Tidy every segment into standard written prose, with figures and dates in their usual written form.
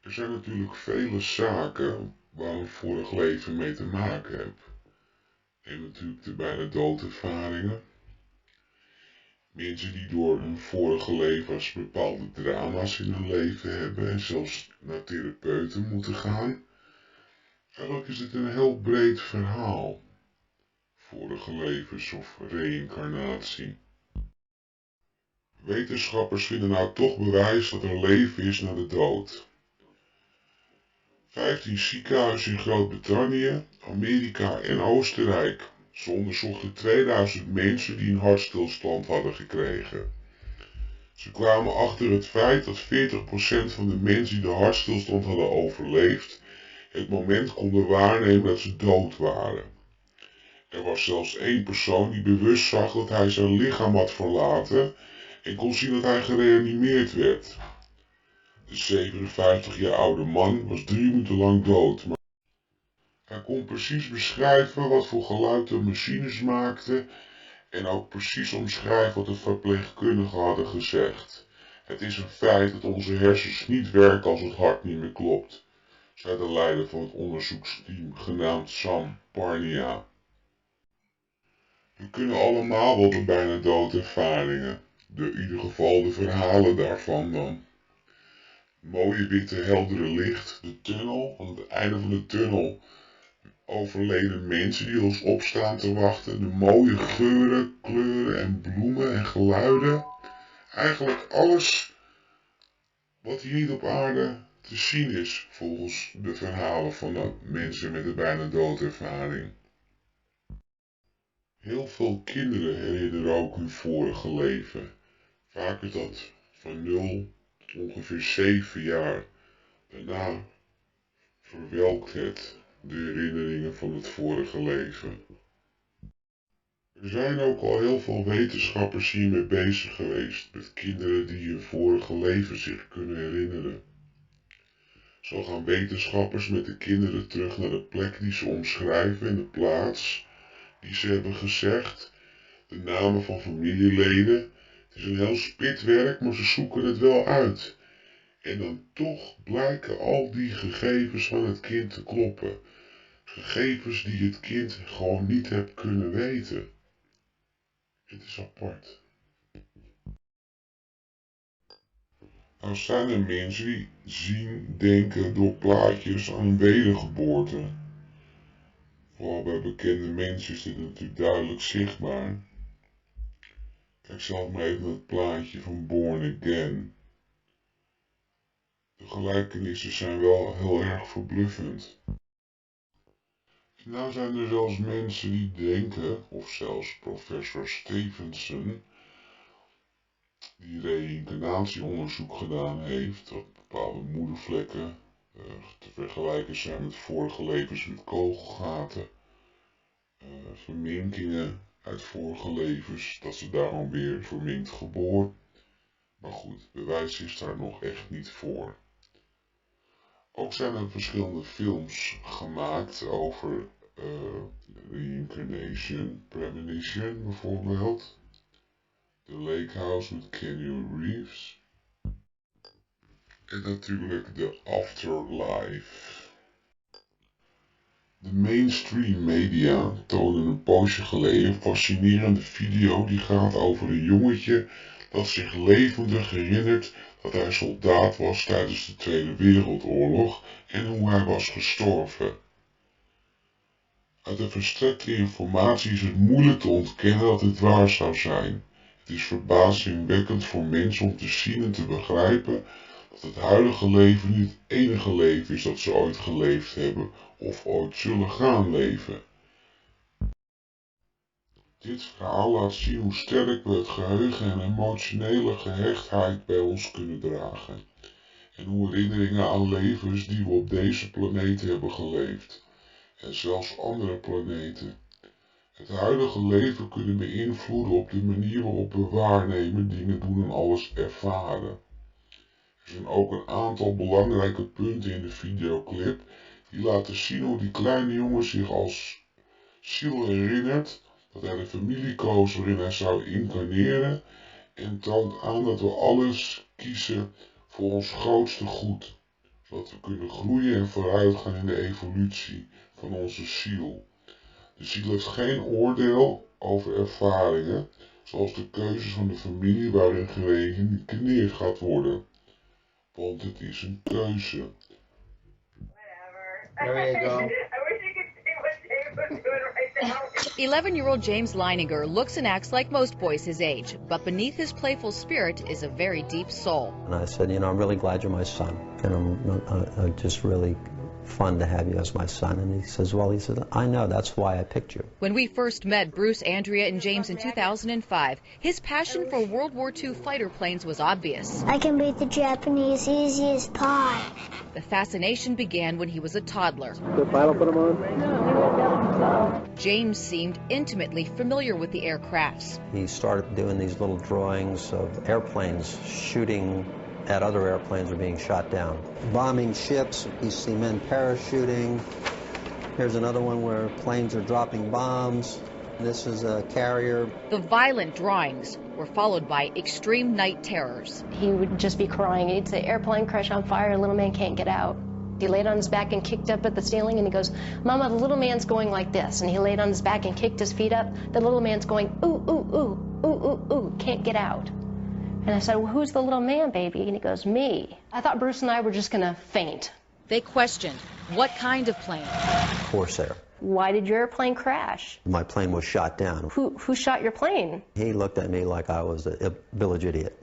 Er zijn natuurlijk vele zaken waar een vorig leven mee te maken heeft. En natuurlijk de bijna doodervaringen. Mensen die door hun vorige levens bepaalde drama's in hun leven hebben en zelfs naar therapeuten moeten gaan. Eigenlijk is het een heel breed verhaal. Vorige levens of reïncarnatie. Wetenschappers vinden nou toch bewijs dat er leven is na de dood. 15 ziekenhuizen in Groot-Brittannië, Amerika en Oostenrijk. Ze onderzochten 2000 mensen die een hartstilstand hadden gekregen. Ze kwamen achter het feit dat 40% van de mensen die de hartstilstand hadden overleefd, het moment konden waarnemen dat ze dood waren. Er was zelfs één persoon die bewust zag dat hij zijn lichaam had verlaten en kon zien dat hij gereanimeerd werd. De 57 jaar oude man was 3 minuten lang dood, maar hij kon precies beschrijven wat voor geluid de machines maakten en ook precies omschrijven wat de verpleegkundigen hadden gezegd. Het is een feit dat onze hersens niet werken als het hart niet meer klopt, zei de leider van het onderzoeksteam genaamd Sam Parnia. We kunnen allemaal wel de bijna doodervaringen, in ieder geval de verhalen daarvan dan. Mooie witte heldere licht, de tunnel, aan het einde van de tunnel overleden mensen die ons opstaan te wachten, de mooie geuren, kleuren en bloemen en geluiden. Eigenlijk alles wat hier niet op aarde te zien is volgens de verhalen van de mensen met de bijna doodervaring. Heel veel kinderen herinneren ook hun vorige leven. Vaak is dat van 0 tot ongeveer 7 jaar. Daarna verwelkt het de herinneringen van het vorige leven. Er zijn ook al heel veel wetenschappers hiermee bezig geweest, met kinderen die hun vorige leven zich kunnen herinneren. Zo gaan wetenschappers met de kinderen terug naar de plek die ze omschrijven en de plaats die ze hebben gezegd, de namen van familieleden. Het is een heel spitwerk, maar ze zoeken het wel uit. En dan toch blijken al die gegevens van het kind te kloppen. Gegevens die het kind gewoon niet heeft kunnen weten. Het is apart. Nou zijn er mensen die zien, denken door plaatjes aan een wedergeboorte. Vooral bij bekende mensen is dit natuurlijk duidelijk zichtbaar. Kijk zelf maar even naar het plaatje van Born Again. De gelijkenissen zijn wel heel erg verbluffend. Nou zijn er zelfs mensen die denken, of zelfs professor Stevenson, die reïncarnatieonderzoek gedaan heeft, dat bepaalde moedervlekken te vergelijken zijn met vorige levens met kogelgaten, verminkingen uit vorige levens, dat ze daarom weer verminkt geboren. Maar goed, bewijs is daar nog echt niet voor. Ook zijn er verschillende films gemaakt over Reincarnation, Premonition bijvoorbeeld. The Lake House met Keanu Reeves. En natuurlijk The Afterlife. De mainstream media tonen een poosje geleden een fascinerende video die gaat over een jongetje dat zich levendig herinnert dat hij soldaat was tijdens de Tweede Wereldoorlog en hoe hij was gestorven. Uit de verstrekte informatie is het moeilijk te ontkennen dat het waar zou zijn. Het is verbazingwekkend voor mensen om te zien en te begrijpen dat het huidige leven niet het enige leven is dat ze ooit geleefd hebben of ooit zullen gaan leven. Dit verhaal laat zien hoe sterk we het geheugen en emotionele gehechtheid bij ons kunnen dragen. En hoe herinneringen aan levens die we op deze planeet hebben geleefd. En zelfs andere planeten. Het huidige leven kunnen beïnvloeden op de manier waarop we waarnemen, dingen doen en alles ervaren. Er zijn ook een aantal belangrijke punten in de videoclip die laten zien hoe die kleine jongen zich als ziel herinnert dat hij de familie koos waarin hij zou incarneren en toont aan dat we alles kiezen voor ons grootste goed, zodat we kunnen groeien en vooruitgaan in de evolutie van onze ziel. De ziel heeft geen oordeel over ervaringen, zoals de keuzes van de familie waarin gereïncarneerd gaat worden. Want het is een keuze. There you go. 11-year-old James Leininger looks and acts like most boys his age, but beneath his playful spirit is a very deep soul. And I said, you know, I'm really glad you're my son, and I'm just really fun to have you as my son. And he says, well, I know, that's why I picked you. When we first met Bruce, Andrea, and James in 2005, his passion for World War II fighter planes was obvious. I can beat the Japanese easy as pie. The fascination began when he was a toddler. The pilot put him on? James seemed intimately familiar with the aircrafts. He started doing these little drawings of airplanes shooting at other airplanes or being shot down. Bombing ships, you see men parachuting. Here's another one where planes are dropping bombs. This is a carrier. The violent drawings were followed by extreme night terrors. He would just be crying. He'd say, airplane crash on fire, little man can't get out. He laid on his back and kicked up at the ceiling, and he goes, Mama, the little man's going like this. And he laid on his back and kicked his feet up. The little man's going, ooh, ooh, ooh, ooh, ooh, ooh, can't get out. And I said, well, who's the little man, baby? And he goes, me. I thought Bruce and I were just going to faint. They questioned, what kind of plane? Corsair. Why did your airplane crash? My plane was shot down. Who shot your plane? He looked at me like I was a village idiot.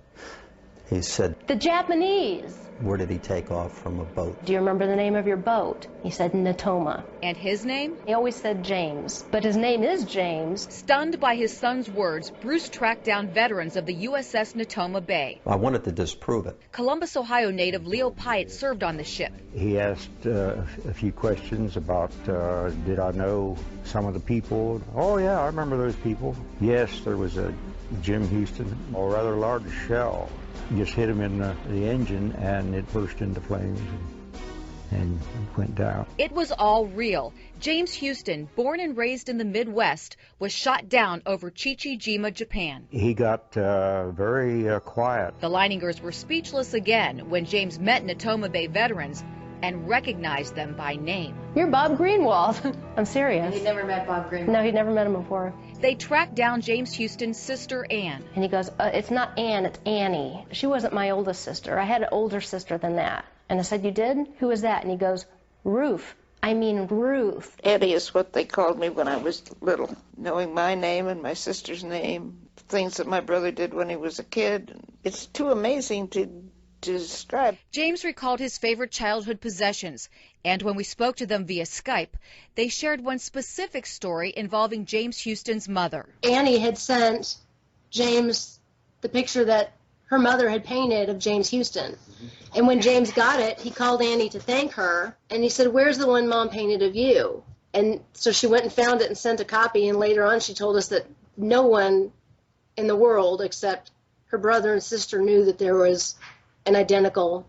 He said, The Japanese. where did he take off from a boat? Do you remember the name of your boat? He said Natoma. And his name? He always said James, but his name is James. Stunned by his son's words, Bruce tracked down veterans of the USS Natoma Bay. I wanted to disprove it. Columbus, Ohio native Leo Pyatt served on the ship. He asked a few questions about, did I know some of the people? Oh yeah, I remember those people. Yes, there was a Jim Houston, a rather large shell. Just hit him in the engine, and it burst into flames and went down. It was all real. James Houston, born and raised in the Midwest, was shot down over Chichijima, Japan. He got very quiet. The Leiningers were speechless again when James met Natoma Bay veterans and recognized them by name. You're Bob Greenwald. I'm serious. He'd never met Bob Greenwald. No, he'd never met him before. They tracked down James Houston's sister, Ann. And he goes, it's not Ann, it's Annie. She wasn't my oldest sister. I had an older sister than that. And I said, you did? Who was that? And he goes, Ruth. I mean Ruth. Eddie is what they called me when I was little. Knowing my name and my sister's name, things that my brother did when he was a kid. It's too amazing to describe. James recalled his favorite childhood possessions, and when we spoke to them via Skype, they shared one specific story involving James Houston's mother. Annie had sent James the picture that her mother had painted of James Houston. And when James got it, he called Annie to thank her, and he said, where's the one Mom painted of you? And so she went and found it and sent a copy, and later on she told us that no one in the world except her brother and sister knew that there was an identical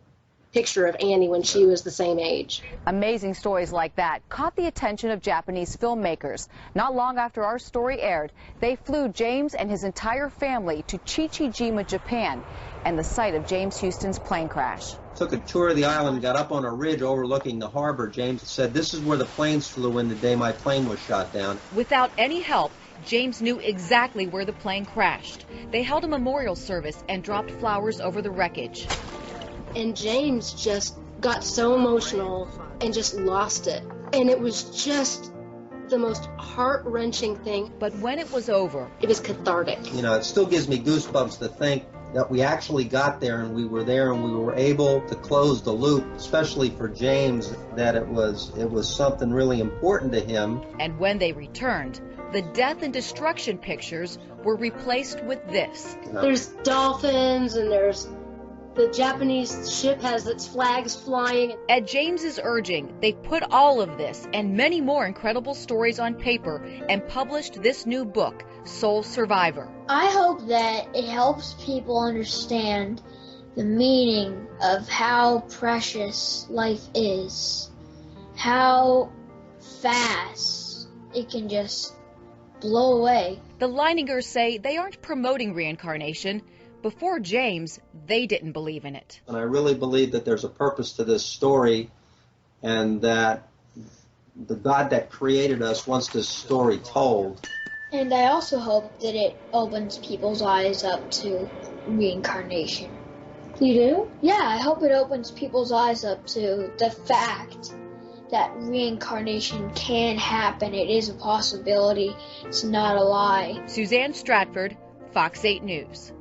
picture of Annie when she was the same age. Amazing stories like that caught the attention of Japanese filmmakers. Not long after our story aired, they flew James and his entire family to Chichijima, Japan, and the site of James Houston's plane crash. Took a tour of the island, got up on a ridge overlooking the harbor. James said, this is where the planes flew in the day my plane was shot down. Without any help, James knew exactly where the plane crashed. They held a memorial service and dropped flowers over the wreckage. And James just got so emotional and just lost it. And it was just the most heart-wrenching thing. But when it was over, it was cathartic. You know, it still gives me goosebumps to think that we actually got there and we were there and we were able to close the loop, especially for James, that it was something really important to him. And when they returned, the death and destruction pictures were replaced with this. There's dolphins and there's the Japanese ship has its flags flying. At James's urging, they put all of this and many more incredible stories on paper and published this new book, Soul Survivor. I hope that it helps people understand the meaning of how precious life is, how fast it can just blow away. The Leiningers say they aren't promoting reincarnation, before James, they didn't believe in it. And I really believe that there's a purpose to this story, and that the God that created us wants this story told. And I also hope that it opens people's eyes up to reincarnation. You do? Yeah, I hope it opens people's eyes up to the fact that reincarnation can happen. It is a possibility. It's not a lie. Suzanne Stratford, Fox 8 News.